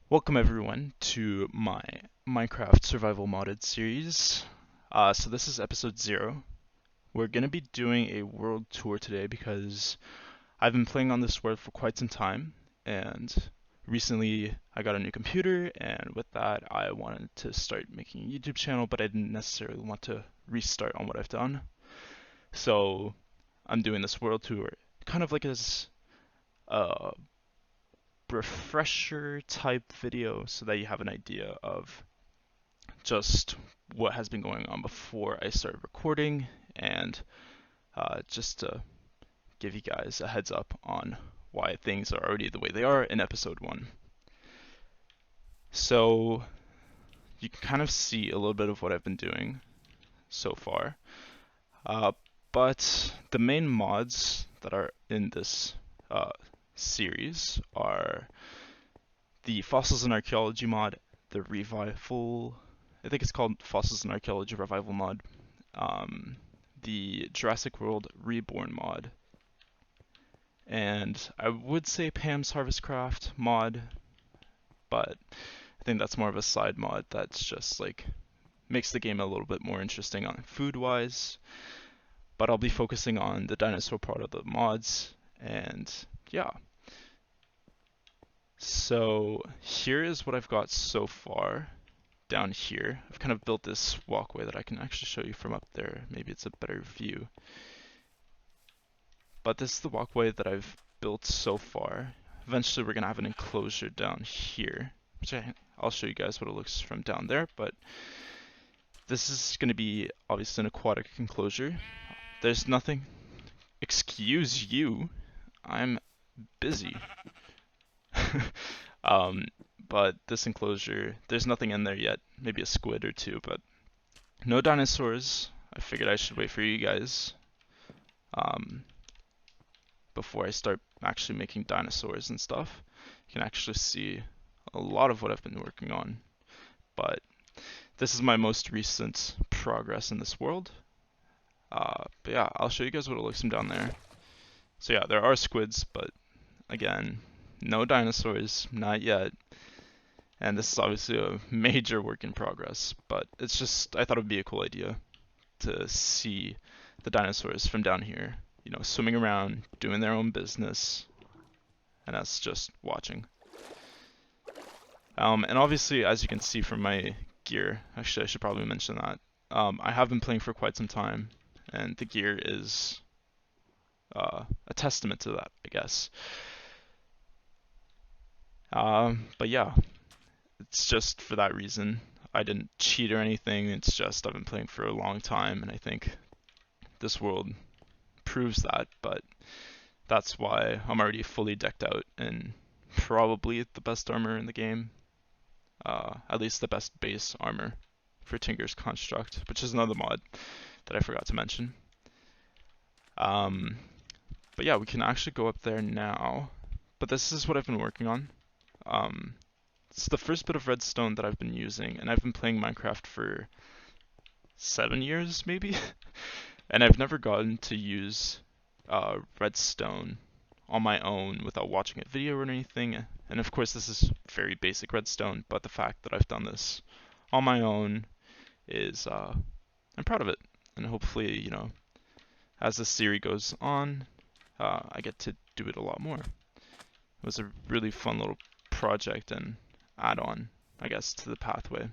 Welcome everyone to my Minecraft survival modded series. So this is episode 0. We're going to be doing a world tour today because I've been playing on this world for quite some time, and recently I got a new computer, and with that I wanted to start making a YouTube channel, but I didn't necessarily want to restart on what I've done. So I'm doing this world tour kind of like as a refresher type video so that you have an idea of just what has been going on before I started recording, and just to give you guys a heads up on why things are already the way they are in episode 1. So you can kind of see a little bit of what I've been doing so far, uh, but the main mods that are in this series are the Fossils and Archeology mod, the Revival, I think it's called Fossils and Archeology Revival mod, the Jurassic World Reborn mod, and I would say Pam's Harvestcraft mod, but I think that's more of a side mod that's just like makes the game a little bit more interesting on food wise. But I'll be focusing on the dinosaur part of the mods, and yeah. So here is what I've got so far down here. I've kind of built this walkway that I can actually show you from up there. Maybe it's a better view. But this is the walkway that I've built so far. Eventually we're going to have an enclosure down here, which I'll show you guys what it looks from down there, but this is going to be obviously an aquatic enclosure. There's nothing. Excuse you, I'm busy. um, but this enclosure, there's nothing in there yet. Maybe a squid or two, but no dinosaurs. I figured I should wait for you guys before I start actually making dinosaurs and stuff. You can actually see a lot of what I've been working on. But this is my most recent progress in this world. But yeah, I'll show you guys what it looks from down there. So yeah, there are squids, but again, no dinosaurs, not yet. And this is obviously a major work in progress, but it's just, I thought it would be a cool idea to see the dinosaurs from down here, you know, swimming around, doing their own business, and us just watching. And obviously, as you can see from my gear, actually I should probably mention that, I have been playing for quite some time, and the gear is a testament to that, I guess. But yeah, it's just for that reason. I didn't cheat or anything, it's just I've been playing for a long time, and I think this world proves that, but that's why I'm already fully decked out in probably the best armor in the game. At least the best base armor for Tinker's Construct, which is another mod that I forgot to mention. But yeah, we can actually go up there now. But this is what I've been working on. It's the first bit of redstone that I've been using, and I've been playing Minecraft for 7 years, maybe? And I've never gotten to use redstone on my own without watching a video or anything. And of course this is very basic redstone, but the fact that I've done this on my own is, I'm proud of it. And hopefully, you know, as the series goes on, I get to do it a lot more. It was a really fun little project and add-on, I guess, to the pathway.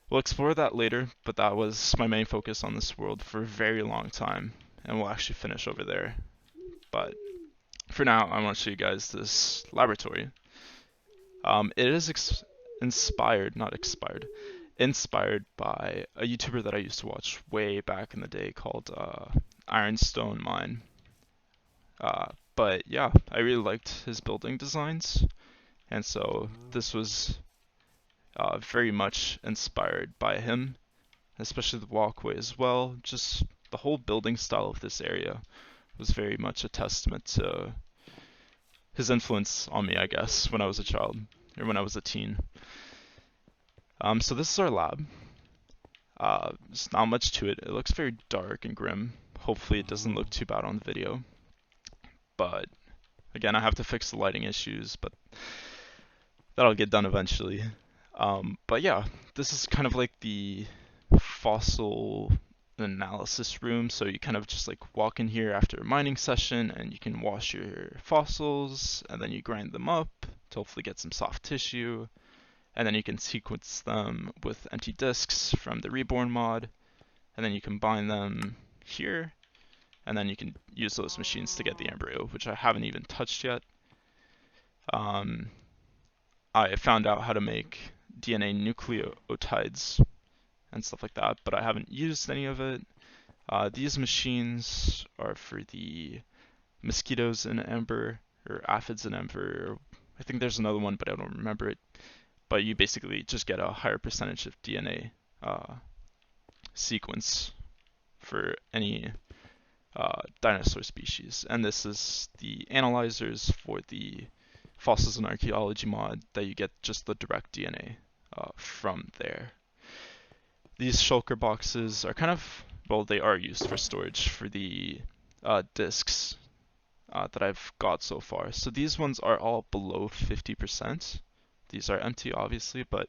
We'll explore that later, but that was my main focus on this world for a very long time, and we'll actually finish over there. But for now, I want to show you guys this laboratory. It is inspired, not expired, inspired by a YouTuber that I used to watch way back in the day called Ironstone Mine. But yeah, I really liked his building designs, and so this was very much inspired by him, especially the walkway as well. Just the whole building style of this area was very much a testament to his influence on me, I guess, when I was a child, or when I was a teen. So this is our lab. There's not much to it. It looks very dark and grim. Hopefully it doesn't look too bad on the video. But again, I have to fix the lighting issues, but that'll get done eventually. But yeah, this is kind of like the fossil analysis room. So you kind of just like walk in here after a mining session and you can wash your fossils and then you grind them up to hopefully get some soft tissue. And then you can sequence them with empty disks from the Reborn mod. And then you combine them here. And then you can use those machines to get the embryo, which I haven't even touched yet. I found out how to make DNA nucleotides and stuff like that, but I haven't used any of it. These machines are for the mosquitoes in Ember, or aphids in Ember. I think there's another one, but I don't remember it. But you basically just get a higher percentage of DNA sequence for any dinosaur species. And this is the analyzers for the Fossils and Archeology mod that you get just the direct DNA from there. These shulker boxes are kind of, well, they are used for storage for the discs that I've got so far. So these ones are all below 50%. These are empty, obviously, but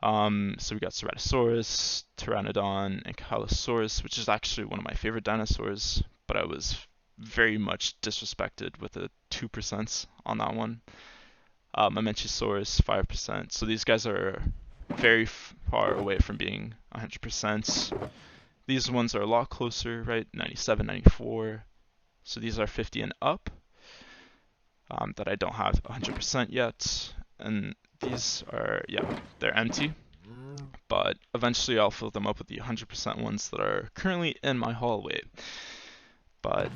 so we got Ceratosaurus, Pteranodon, and Ankylosaurus, which is actually one of my favorite dinosaurs, but I was very much disrespected with a 2% on that one. Mamenchisaurus, 5%. So these guys are very far away from being 100%. These ones are a lot closer, right? 97, 94. So these are 50 and up that I don't have 100% yet. And these are, yeah, they're empty. But eventually I'll fill them up with the 100% ones that are currently in my hallway. But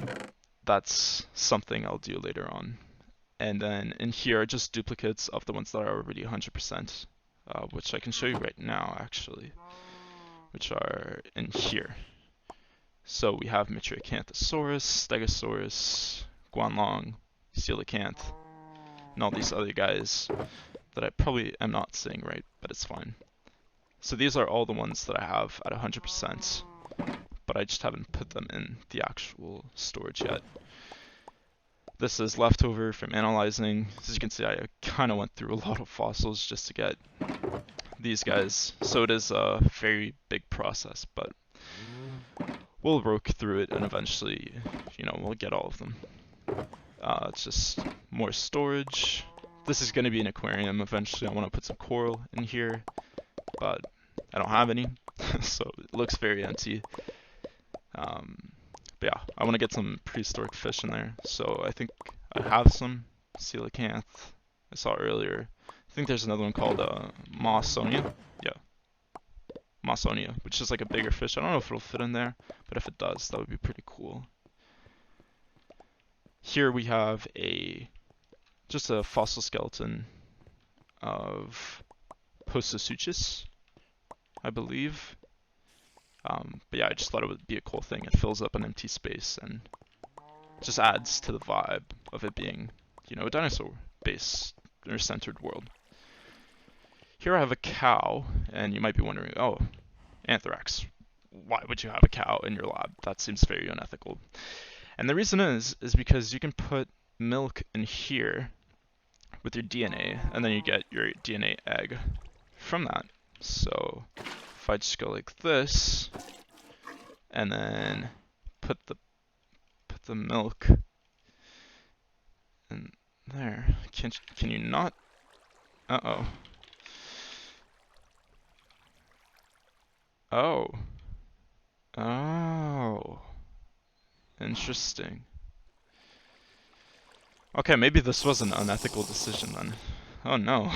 that's something I'll do later on. And then in here are just duplicates of the ones that are already 100%, which I can show you right now actually, which are in here. So we have Mitriacanthosaurus, Stegosaurus, Guanlong, Coelacanth, and all these other guys that I probably am not saying right, but it's fine. So these are all the ones that I have at 100%, but I just haven't put them in the actual storage yet. This is leftover from analyzing. As you can see, I kind of went through a lot of fossils just to get these guys. So it is a very big process, but we'll work through it and eventually, you know, we'll get all of them. It's just more storage. This is going to be an aquarium eventually. I want to put some coral in here, but I don't have any, so it looks very empty. But yeah, I want to get some prehistoric fish in there. So I think I have some coelacanth I saw earlier. I think there's another one called Mawsonia. Yeah, Mawsonia, which is like a bigger fish. I don't know if it'll fit in there, but if it does, that would be pretty cool. Here we have just a fossil skeleton of Postosuchus, I believe. But yeah, I just thought it would be a cool thing. It fills up an empty space and just adds to the vibe of it being, you know, a dinosaur-based or centered world. Here I have a cow, and you might be wondering, oh, Anthrax, why would you have a cow in your lab? That seems very unethical. And the reason is because you can put milk in here with your DNA, and then you get your DNA egg from that. So if I just go like this, and then put the milk in there, can you not? Uh-oh. Oh. Oh. Interesting. Okay, maybe this was an unethical decision then. Oh no.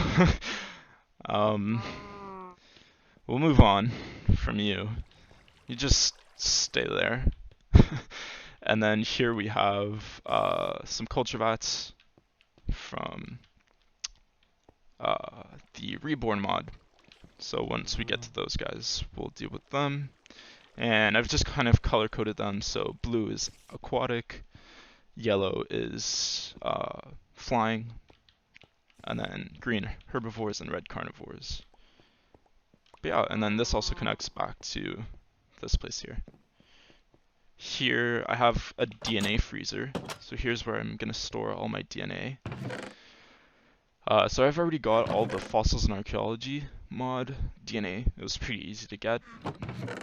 We'll move on from you. You just stay there. And then here we have some culture vats from the Reborn mod. So once we get to those guys, we'll deal with them. And I've just kind of color coded them. So blue is aquatic, yellow is flying, and then green herbivores and red carnivores. But yeah, and then this also connects back to this place here. Here I have a DNA freezer. So here's where I'm going to store all my DNA. So I've already got all the fossils and archaeology mod DNA. It was pretty easy to get,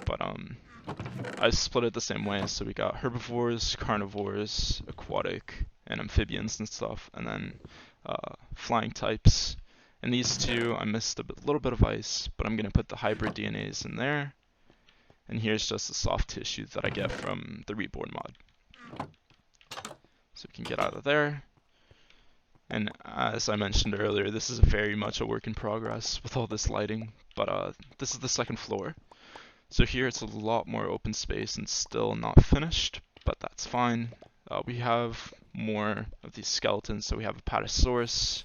but I split it the same way. So we got herbivores, carnivores, aquatic, and amphibians and stuff, and then flying types. And these two, I missed little bit of ice, but I'm gonna put the hybrid DNAs in there. And here's just the soft tissue that I get from the Reborn mod. So we can get out of there. And as I mentioned earlier, this is very much a work in progress with all this lighting, but this is the second floor. So here it's a lot more open space and still not finished, but that's fine. We have more of these skeletons, so we have a Patasaurus,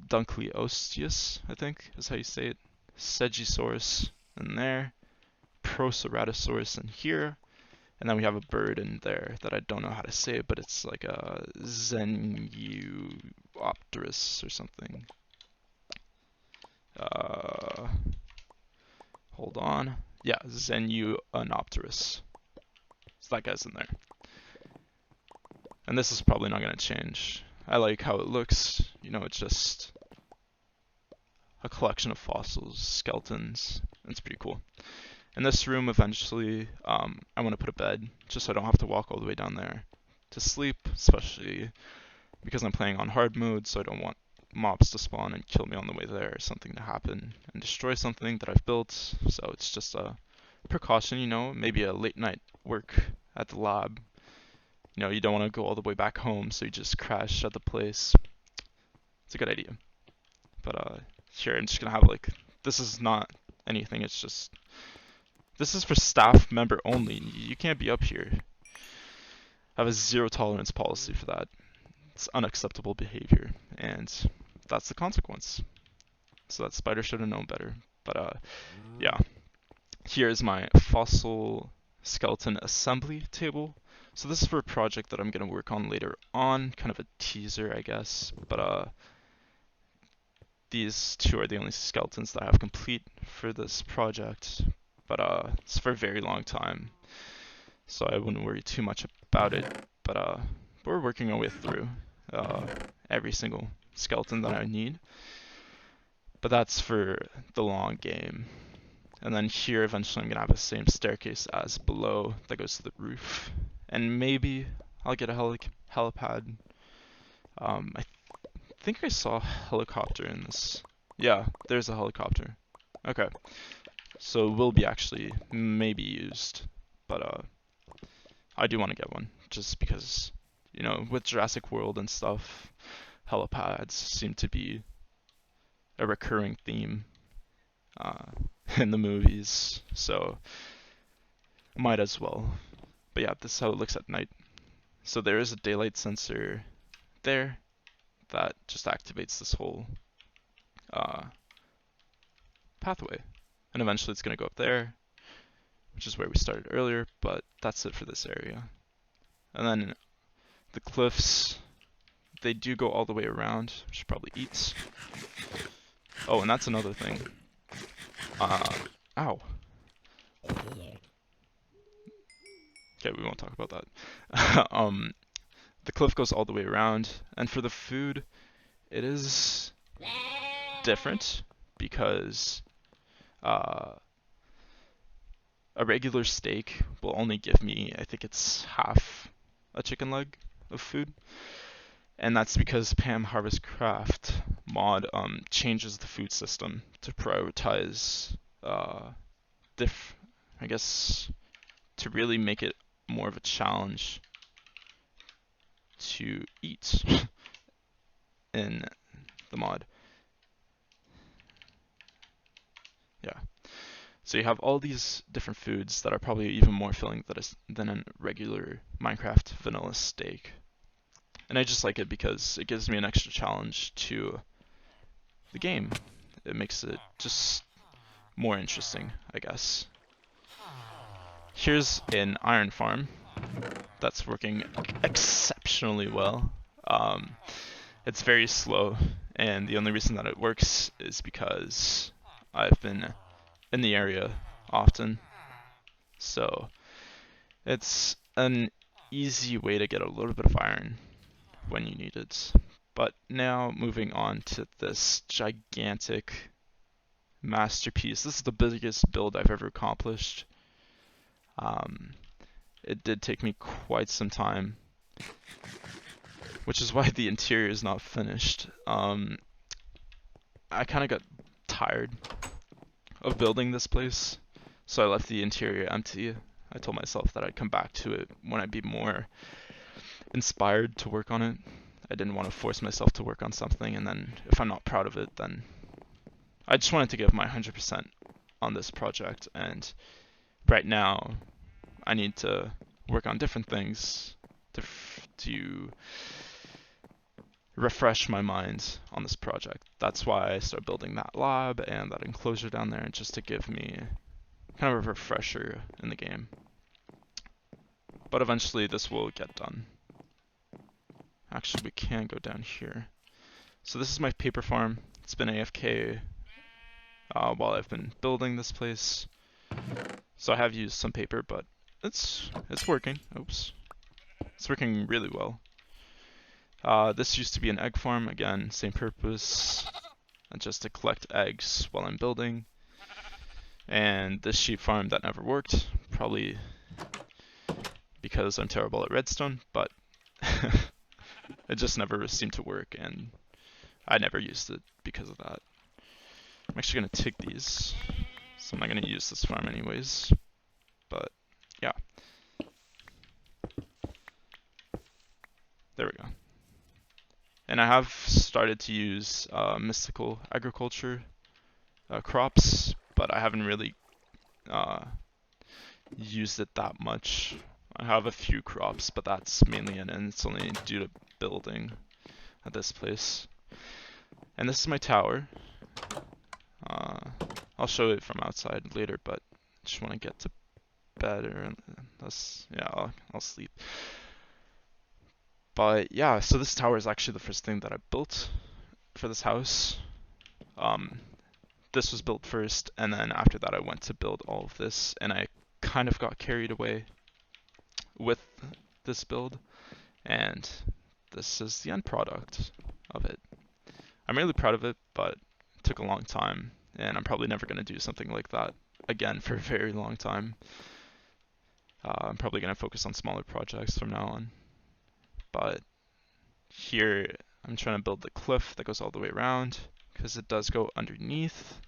Dunkleosteus, I think is how you say it, Stegosaurus in there, Proceratosaurus in here, and then we have a bird in there that I don't know how to say, but it's like a Zenuopterus or something. Hold on. Yeah, Zenuopterus. So that guy's in there. And this is probably not going to change. I like how it looks. You know, it's just a collection of fossils, skeletons. It's pretty cool. In this room, eventually, I want to put a bed, just so I don't have to walk all the way down there to sleep, especially because I'm playing on hard mode, so I don't want mobs to spawn and kill me on the way there, or something to happen and destroy something that I've built. So it's just a precaution, you know, maybe a late night work at the lab. You know, you don't want to go all the way back home, so you just crash at the place. It's a good idea. But here I'm just gonna have like, this is not anything, it's just, this is for staff member only. You can't be up here. I have a zero tolerance policy for that. It's unacceptable behavior, and that's the consequence. So that spider should have known better. But yeah. Here is my fossil skeleton assembly table. So this is for a project that I'm going to work on later on, kind of a teaser, I guess. But these two are the only skeletons that I have complete for this project. But it's for a very long time, so I wouldn't worry too much about it. But we're working our way through every single skeleton that I need. But that's for the long game. And then here, eventually, I'm going to have the same staircase as below that goes to the roof. And maybe I'll get a helipad. I think I saw a helicopter in this. Yeah, there's a helicopter. Okay. So it will be actually maybe used. But I do want to get one. Just because, you know, with Jurassic World and stuff, helipads seem to be a recurring theme in the movies, so might as well. But yeah, this is how it looks at night. So there is a daylight sensor there that just activates this whole pathway, and eventually it's going to go up there, which is where we started earlier, but that's it for this area. And then the cliffs, they do go all the way around, which probably eats. Oh, and that's another thing. Ow. Okay, we won't talk about that. The cliff goes all the way around, and for the food, it is different because a regular steak will only give me, I think it's half a chicken leg of food. And that's because Pam Harvestcraft mod changes the food system to prioritize I guess to really make it more of a challenge to eat in the mod. Yeah. So you have all these different foods that are probably even more filling than a regular Minecraft vanilla steak. And I just like it because it gives me an extra challenge to the game. It makes it just more interesting, I guess. Here's an iron farm that's working exceptionally well. It's very slow, and the only reason that it works is because I've been in the area often. So it's an easy way to get a little bit of iron when you need it. But now moving on to this gigantic masterpiece. This is the biggest build I've ever accomplished. It did take me quite some time, which is why the interior is not finished. I kind of got tired of building this place, so I left the interior empty. I told myself that I'd come back to it when I'd be more inspired to work on it. I didn't want to force myself to work on something, and then if I'm not proud of it, then I just wanted to give my 100% on this project. And right now, I need to work on different things to refresh my mind on this project. That's why I started building that lab and that enclosure down there, just to give me kind of a refresher in the game. But eventually this will get done. Actually, we can go down here. So this is my paper farm. It's been AFK while I've been building this place. So I have used some paper, but it's working. Oops. It's working really well. This used to be an egg farm. Again, same purpose, just to collect eggs while I'm building. And this sheep farm, that never worked, probably because I'm terrible at redstone, but it just never seemed to work, and I never used it because of that. I'm actually going to take these, so I'm not going to use this farm anyways, but yeah. There we go. And I have started to use mystical agriculture crops, but I haven't really used it that much. I have a few crops, but that's mainly it, and it's only due to building at this place. And this is my tower. I'll show it from outside later, but I just want to get to bed, or yeah, I'll sleep. But yeah, so this tower is actually the first thing that I built for this house. This was built first, and then after that I went to build all of this, and I kind of got carried away with this build, and this is the end product of it. I'm really proud of it, but it took a long time, and I'm probably never going to do something like that again for a very long time. I'm probably going to focus on smaller projects from now on. But here I'm trying to build the cliff that goes all the way around, because it does go underneath,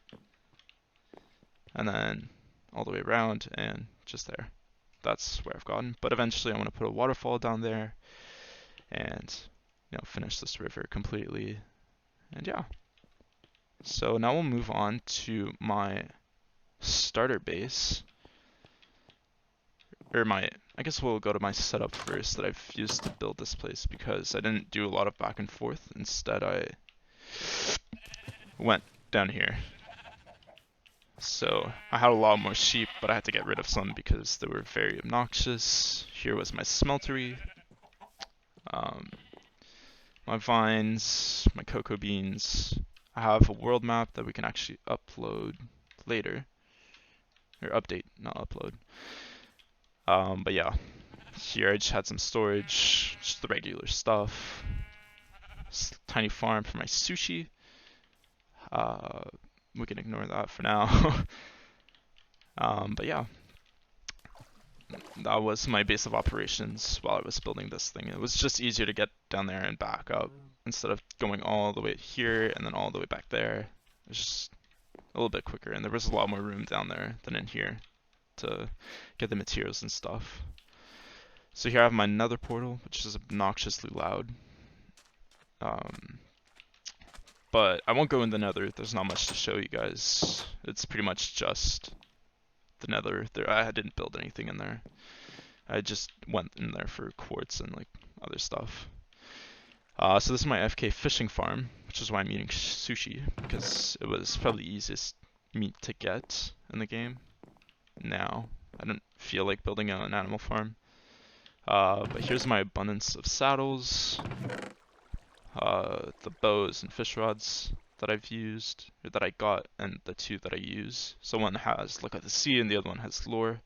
and then all the way around, and just there. That's where I've gotten. But eventually I want to put a waterfall down there, and finish this river completely. And yeah. So now we'll move on to my starter base. I guess we'll go to my setup first that I've used to build this place, because I didn't do a lot of back and forth. Instead, I went down here. So I had a lot more sheep, but I had to get rid of some because they were very obnoxious. Here was my smeltery, my vines, my cocoa beans. I have a world map that we can actually upload later, or update, not upload. But yeah, here I just had some storage, just the regular stuff. Tiny farm for my sushi. We can ignore that for now. But yeah, that was my base of operations while I was building this thing. It was just easier to get down there and back up instead of going all the way here and then all the way back there. It was just a little bit quicker, and there was a lot more room down there than in here to get the materials and stuff. So here I have my nether portal, which is obnoxiously loud. But I won't go in the nether. There's not much to show you guys. It's pretty much just the nether. I didn't build anything in there. I just went in there for quartz and like other stuff. So this is my FK fishing farm, which is why I'm eating sushi, because it was probably the easiest meat to get in the game. Now I don't feel like building an animal farm. But here's my abundance of saddles, the bows and fish rods that I've used, or that I got, and the two that I use. So one has Look at the Sea and the other one has Lure.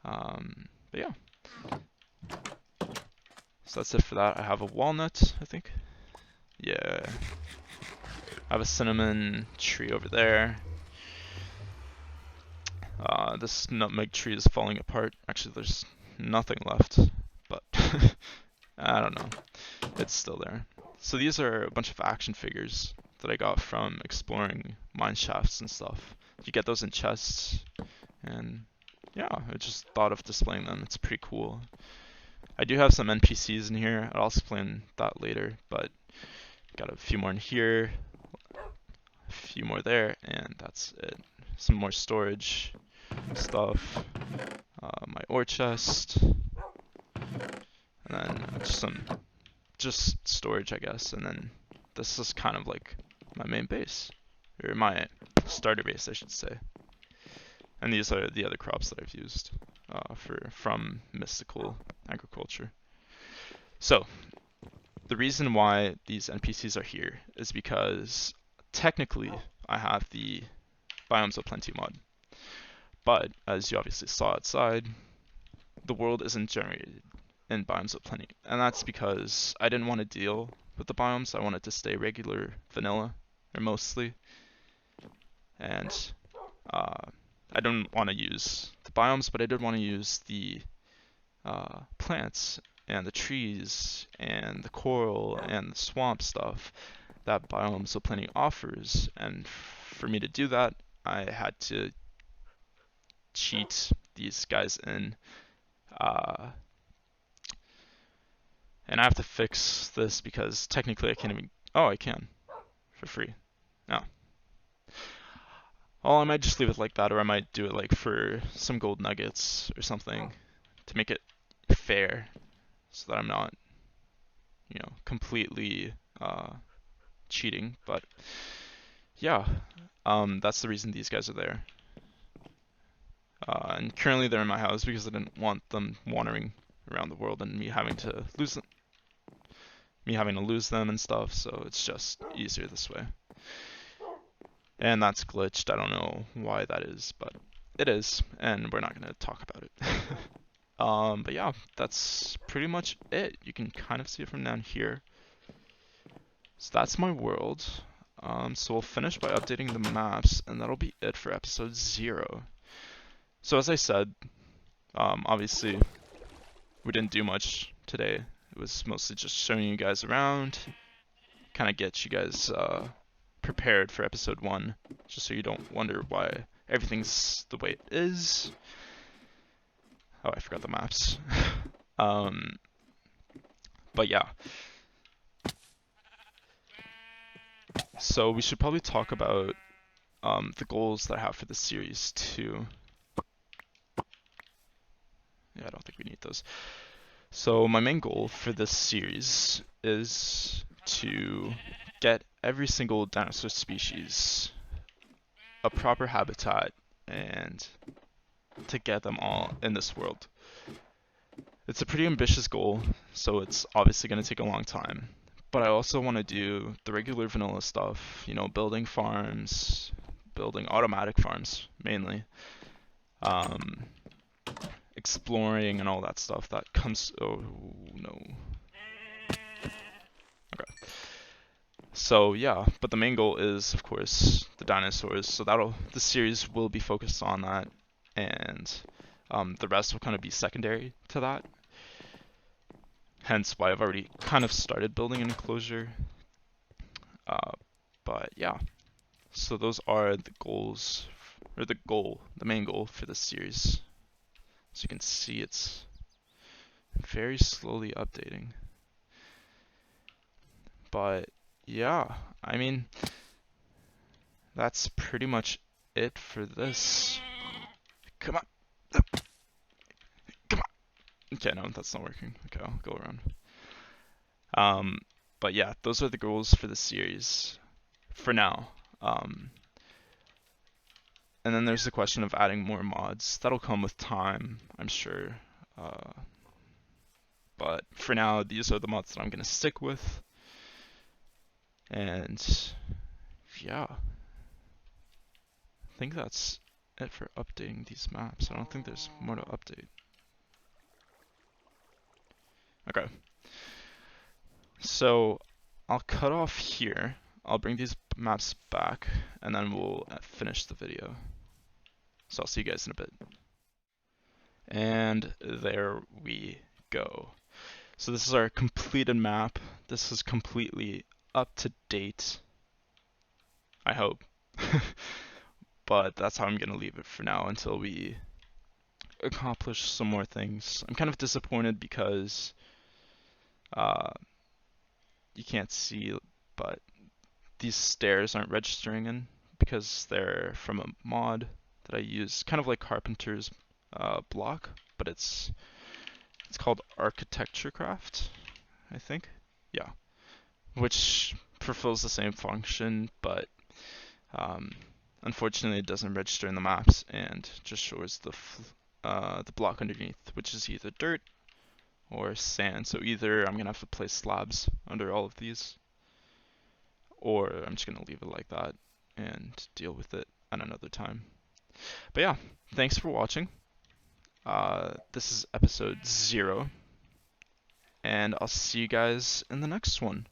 But yeah. So that's it for that. I have a walnut, I think. Yeah. I have a cinnamon tree over there. This nutmeg tree is falling apart. Actually, there's nothing left, but I don't know. It's still there. So these are a bunch of action figures that I got from exploring mine shafts and stuff. You get those in chests, and yeah, I just thought of displaying them. It's pretty cool. I do have some NPCs in here. I'll explain that later, but got a few more in here, a few more there, and that's it. Some more storage stuff. My ore chest, and then just storage, I guess. And then this is kind of like my main base, or my starter base, I should say. And these are the other crops that I've used from mystical agriculture. So the reason why these NPCs are here is because technically I have the Biomes of Plenty mod, but as you obviously saw outside, the world isn't generated in Biomes of Plenty, and that's because I didn't want to deal with the biomes. I wanted to stay regular vanilla, or mostly, and I didn't want to use the biomes, but I did want to use the plants and the trees and the coral and the swamp stuff that Biomes of Plenty offers. And for me to do that, I had to cheat these guys in. And I have to fix this because technically I can't even... Oh, I can. For free. No. Oh, I might just leave it like that, or I might do it like for some gold nuggets or something to make it fair, so that I'm not, completely cheating. But yeah, that's the reason these guys are there. And currently they're in my house because I didn't want them wandering around the world and me having to lose them and stuff. So it's just easier this way. And that's glitched. I don't know why that is, but it is, and we're not going to talk about it. But yeah, that's pretty much it. You can kind of see it from down here. So that's my world. So we'll finish by updating the maps, and that'll be it for episode 0. So as I said, obviously we didn't do much today. It was mostly just showing you guys around, kind of get you guys prepared for episode 1, just so you don't wonder why everything's the way it is. Oh, I forgot the maps. But yeah. So we should probably talk about the goals that I have for the series too. Yeah, I don't think we need those. So my main goal for this series is to get every single dinosaur species a proper habitat and to get them all in this world. It's a pretty ambitious goal, so it's obviously going to take a long time. But I also want to do the regular vanilla stuff, building farms, building automatic farms mainly, exploring and all that stuff that comes. Oh no. Okay. So yeah, but the main goal is, of course, the dinosaurs. So the series will be focused on that, and the rest will kind of be secondary to that. Hence why I've already kind of started building an enclosure. But yeah, so those are the goals, or the main goal for this series. As you can see, it's very slowly updating. But yeah, I mean, that's pretty much it for this. Come on. Come on. Okay, no, that's not working. Okay, I'll go around. But yeah, those are the goals for the series for now. And then there's the question of adding more mods. That'll come with time, I'm sure. But for now, these are the mods that I'm going to stick with. And yeah, I think that's it for updating these maps. I don't think there's more to update. Okay. So I'll cut off here. I'll bring these maps back, and then we'll finish the video. So I'll see you guys in a bit. And there we go. So this is our completed map. This is completely up to date. I hope. But that's how I'm going to leave it for now until we accomplish some more things. I'm kind of disappointed because you can't see, but these stairs aren't registering in because they're from a mod that I use, kind of like Carpenter's block, but it's called Architecturecraft, I think. Yeah, which fulfills the same function, but unfortunately it doesn't register in the maps and just shows the block underneath, which is either dirt or sand. So either I'm gonna have to place slabs under all of these, or I'm just gonna leave it like that and deal with it at another time. But yeah, thanks for watching. This is episode 0, and I'll see you guys in the next one.